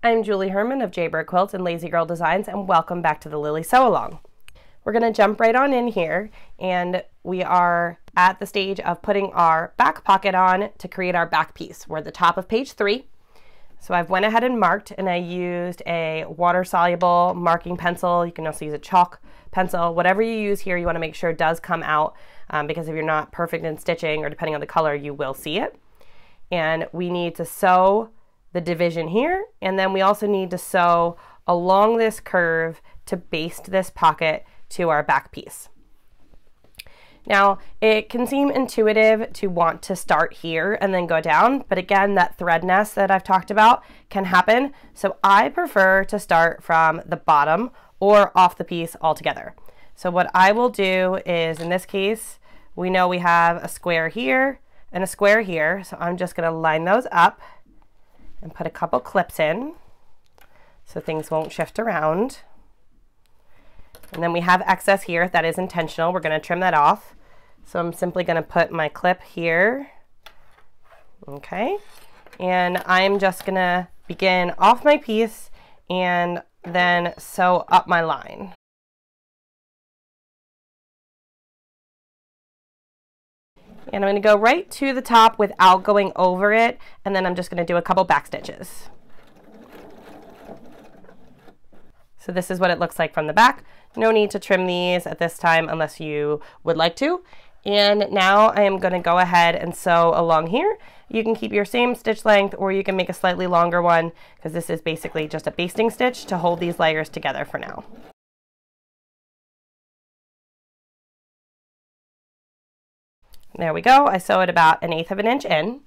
I'm Julie Herman of Jaybird Quilts and Lazy Girl Designs, and welcome back to the Lily Sew Along. We're going to jump right on in here, and we are at the stage of putting our back pocket on to create our back piece. We're at the top of page 3. So I've went ahead and marked, and I used a water-soluble marking pencil. You can also use a chalk pencil. Whatever you use here, you want to make sure it does come out because if you're not perfect in stitching, or depending on the color, you will see it. And we need to sew the division here, and then we also need to sew along this curve to baste this pocket to our back piece. Now, it can seem intuitive to want to start here and then go down, but again, that thread nest that I've talked about can happen. So I prefer to start from the bottom or off the piece altogether. So what I will do is, in this case, we know we have a square here and a square here. So I'm just going to line those up and put a couple clips in so things won't shift around. And then we have excess here. That is intentional. We're going to trim that off. So I'm simply going to put my clip here. Okay. And I'm just going to begin off my piece and then sew up my line. And I'm going to go right to the top without going over it, and then I'm just going to do a couple back stitches. So this is what it looks like from the back. No need to trim these at this time unless you would like to. And now I am going to go ahead and sew along here. You can keep your same stitch length, or you can make a slightly longer one, because this is basically just a basting stitch to hold these layers together for now. There we go. I sew it about 1/8 of an inch in.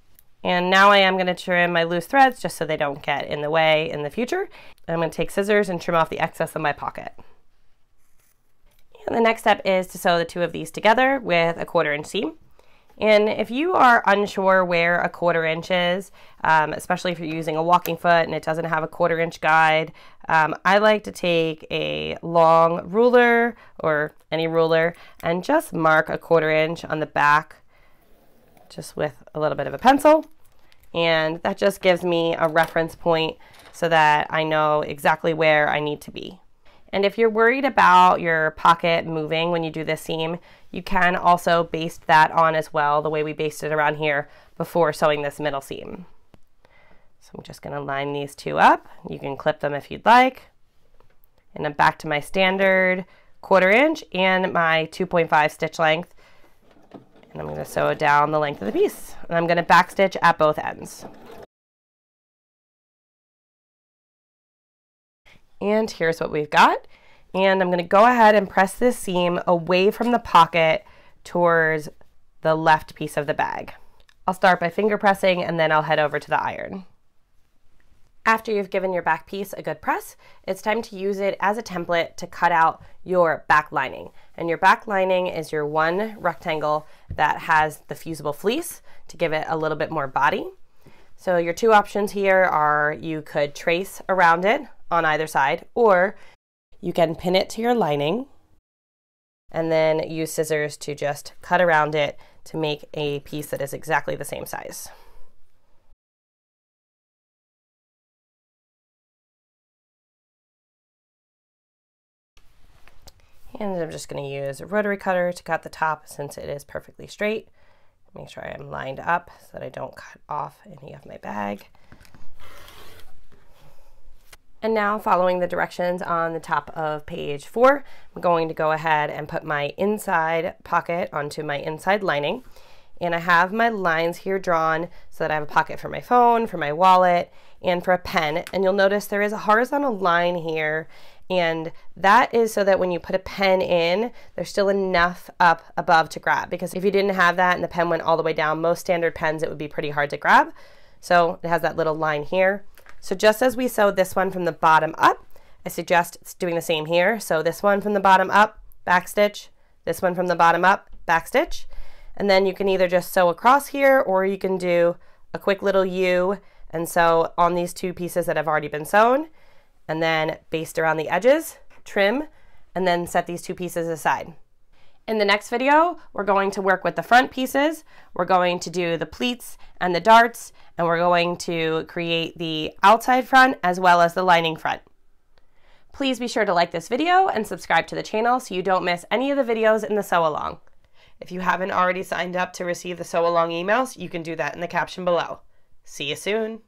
And now I am going to trim my loose threads just so they don't get in the way in the future. I'm going to take scissors and trim off the excess of my pocket. And the next step is to sew the two of these together with a 1/4 inch seam. And if you are unsure where a 1/4 inch is, especially if you're using a walking foot and it doesn't have a 1/4 inch guide, I like to take a long ruler or any ruler and just mark a 1/4 inch on the back, just with a little bit of a pencil. And that just gives me a reference point so that I know exactly where I need to be. And if you're worried about your pocket moving when you do this seam, you can also baste that on as well, the way we basted around here before sewing this middle seam. So I'm just going to line these two up. You can clip them if you'd like. And I'm back to my standard 1/4 inch and my 2.5 stitch length. And I'm going to sew down the length of the piece. And I'm going to back stitch at both ends. And here's what we've got. And I'm going to go ahead and press this seam away from the pocket towards the left piece of the bag. I'll start by finger pressing, and then I'll head over to the iron. After you've given your back piece a good press, it's time to use it as a template to cut out your back lining. And your back lining is your one rectangle that has the fusible fleece to give it a little bit more body. So your two options here are you could trace around it on either side, or you can pin it to your lining and then use scissors to just cut around it to make a piece that is exactly the same size. And I'm just going to use a rotary cutter to cut the top since it is perfectly straight. Make sure I am lined up so that I don't cut off any of my bag. And now, following the directions on the top of page 4, I'm going to go ahead and put my inside pocket onto my inside lining. And I have my lines here drawn so that I have a pocket for my phone, for my wallet, and for a pen. And you'll notice there is a horizontal line here, and that is so that when you put a pen in, there's still enough up above to grab. Because if you didn't have that and the pen went all the way down, most standard pens, it would be pretty hard to grab. So it has that little line here. So just as we sewed this one from the bottom up, I suggest doing the same here. So this one from the bottom up, back stitch, this one from the bottom up, back stitch. And then you can either just sew across here, or you can do a quick little U and sew on these two pieces that have already been sewn, and then baste around the edges, trim, and then set these two pieces aside. In the next video, we're going to work with the front pieces, we're going to do the pleats and the darts, and we're going to create the outside front as well as the lining front. Please be sure to like this video and subscribe to the channel so you don't miss any of the videos in the sew along. If you haven't already signed up to receive the sew along emails, you can do that in the caption below. See you soon.